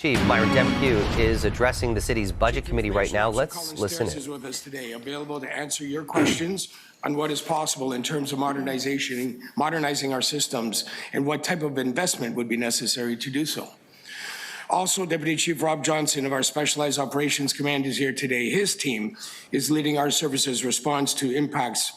Chief Myron Demkiw is addressing the city's budget committee right now. Let's listen in. Is with us today, available to answer your questions on what is possible in terms of modernizing our systems and what type of investment would be necessary to do so. Also, Deputy Chief Rob Johnson of our Specialized Operations Command is here today. His team is leading our services response to impacts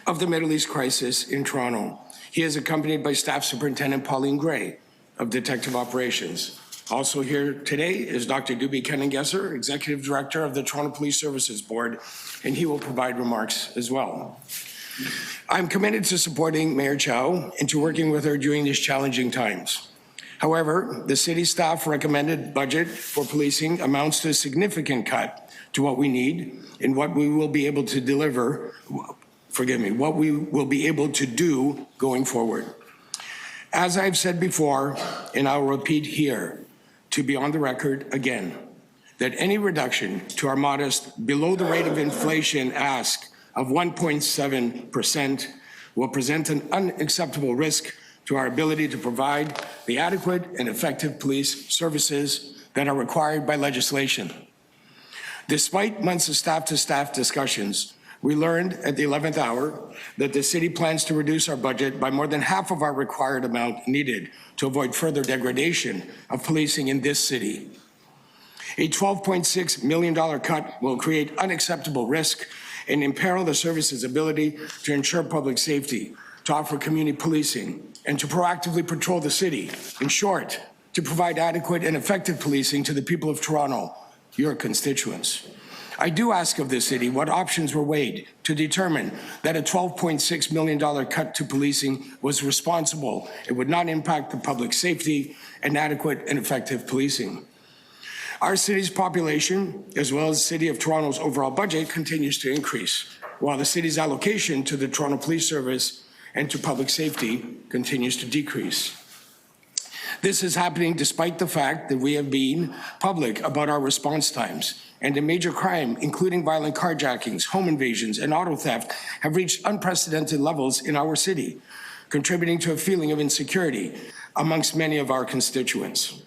of the Middle East crisis in Toronto. He is accompanied by Staff Superintendent Pauline Gray of Detective Operations. Also here today is Dr. Duby Kenningesser, Executive Director of the Toronto Police Services Board, and he will provide remarks as well. I'm committed to supporting Mayor Chow and to working with her during these challenging times. However, the city staff recommended budget for policing amounts to a significant cut to what we need and what we will be able to deliver, what we will be able to do going forward. As I've said before, and I'll repeat here, to be on the record again, that any reduction to our modest below the rate of inflation ask of 1.7% will present an unacceptable risk to our ability to provide the adequate and effective police services that are required by legislation. Despite months of staff-to-staff discussions, we learned at the 11th hour that the city plans to reduce our budget by more than half of our required amount needed to avoid further degradation of policing in this city. A $12.6 million cut will create unacceptable risk and imperil the service's ability to ensure public safety, to offer community policing, and to proactively patrol the city. In short, to provide adequate and effective policing to the people of Toronto, your constituents. I do ask of the city what options were weighed to determine that a $12.6 million cut to policing was responsible. It would not impact the public safety and adequate and effective policing. Our city's population, as well as the City of Toronto's overall budget, continues to increase, while the city's allocation to the Toronto Police Service and to public safety continues to decrease. This is happening despite the fact that we have been public about our response times, and a major crime, including violent carjackings, home invasions, and auto theft, have reached unprecedented levels in our city, contributing to a feeling of insecurity amongst many of our constituents.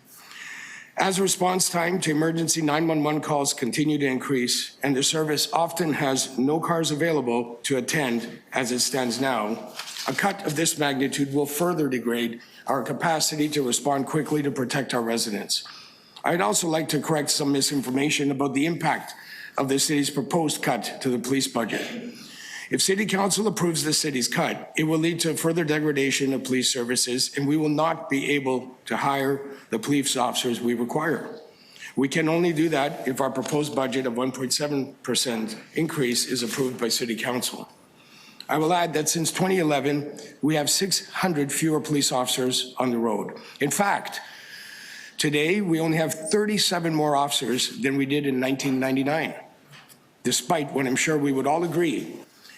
As response time to emergency 911 calls continue to increase, and the service often has no cars available to attend as it stands now, a cut of this magnitude will further degrade our capacity to respond quickly to protect our residents. I'd also like to correct some misinformation about the impact of the city's proposed cut to the police budget. If City Council approves the city's cut, it will lead to a further degradation of police services, and we will not be able to hire the police officers we require. We can only do that if our proposed budget of 1.7% increase is approved by City Council. I will add that since 2011, we have 600 fewer police officers on the road. In fact, today, we only have 37 more officers than we did in 1999, despite what I'm sure we would all agree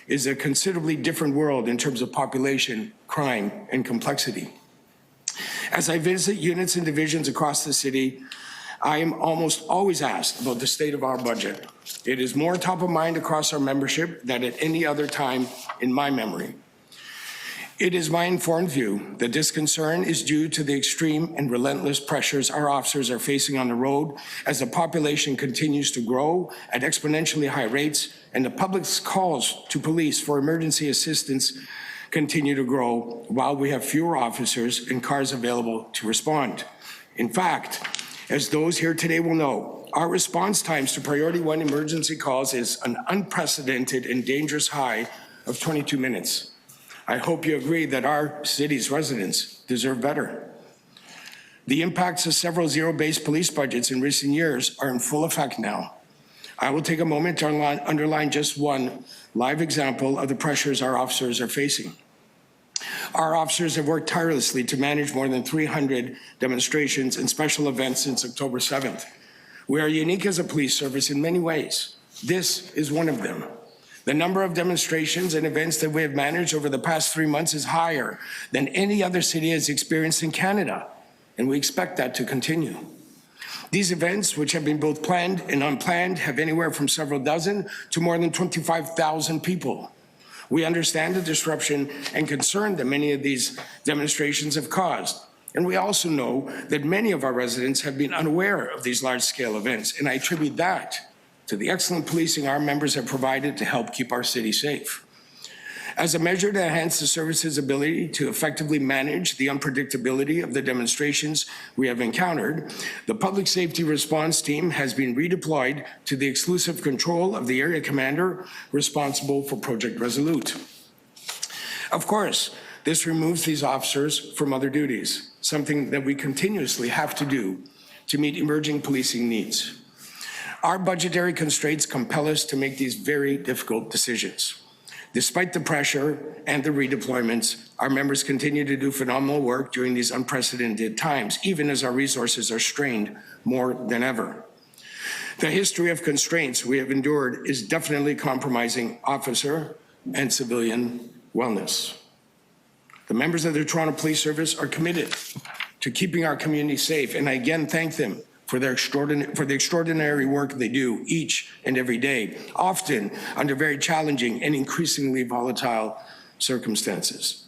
is a considerably different world in terms of population, crime, and complexity. As I visit units and divisions across the city, I am almost always asked about the state of our budget. It is more top of mind across our membership than at any other time in my memory. It is my informed view that this concern is due to the extreme and relentless pressures our officers are facing on the road as the population continues to grow at exponentially high rates and the public's calls to police for emergency assistance continue to grow while we have fewer officers and cars available to respond. In fact, as those here today will know, our response times to Priority 1 emergency calls is an unprecedented and dangerous high of 22 minutes. I hope you agree that our city's residents deserve better. The impacts of several zero-based police budgets in recent years are in full effect now. I will take a moment to underline just one live example of the pressures our officers are facing. Our officers have worked tirelessly to manage more than 300 demonstrations and special events since October 7th. We are unique as a police service in many ways. This is one of them. The number of demonstrations and events that we have managed over the past 3 months is higher than any other city has experienced in Canada, and we expect that to continue. These events, which have been both planned and unplanned, have anywhere from several dozen to more than 25,000 people. We understand the disruption and concern that many of these demonstrations have caused, And we also know that many of our residents have been unaware of these large-scale events, and I attribute that to the excellent policing our members have provided to help keep our city safe. As a measure to enhance the service's ability to effectively manage the unpredictability of the demonstrations we have encountered, the Public Safety Response Team has been redeployed to the exclusive control of the area commander responsible for Project Resolute. Of course, this removes these officers from other duties, something that we continuously have to do to meet emerging policing needs. Our budgetary constraints compel us to make these very difficult decisions. Despite the pressure and the redeployments, our members continue to do phenomenal work during these unprecedented times, even as our resources are strained more than ever. The history of constraints we have endured is definitely compromising officer and civilian wellness. The members of the Toronto Police Service are committed to keeping our community safe, and I again thank them for the extraordinary work they do each and every day, often under very challenging and increasingly volatile circumstances.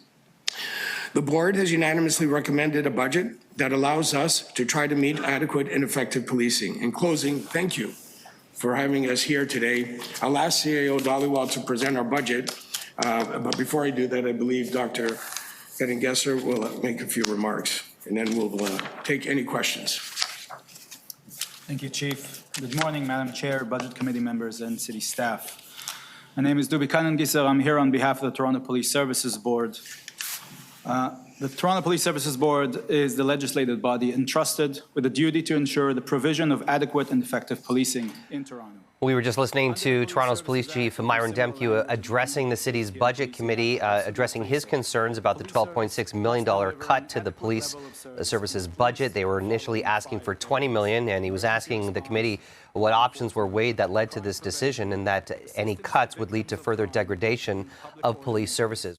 The board has unanimously recommended a budget that allows us to try to meet adequate and effective policing. In closing, thank you for having us here today. I'll ask CAO Dhaliwal to present our budget, but before I do that, I believe Dr. Gettinger will make a few remarks, and then we'll take any questions. Thank you, Chief. Good morning, Madam Chair, Budget Committee members, and City staff. My name is Dubi Kanangisar. I'm here on behalf of the Toronto Police Services Board. The Toronto Police Services Board is the legislative body entrusted with the duty to ensure the provision of adequate and effective policing in Toronto. We were just listening to Toronto's Police Chief Myron Demkiw addressing the city's budget committee, addressing his concerns about the $12.6 million cut to the police services budget. They were initially asking for $20 million, and he was asking the committee what options were weighed that led to this decision and that any cuts would lead to further degradation of police services.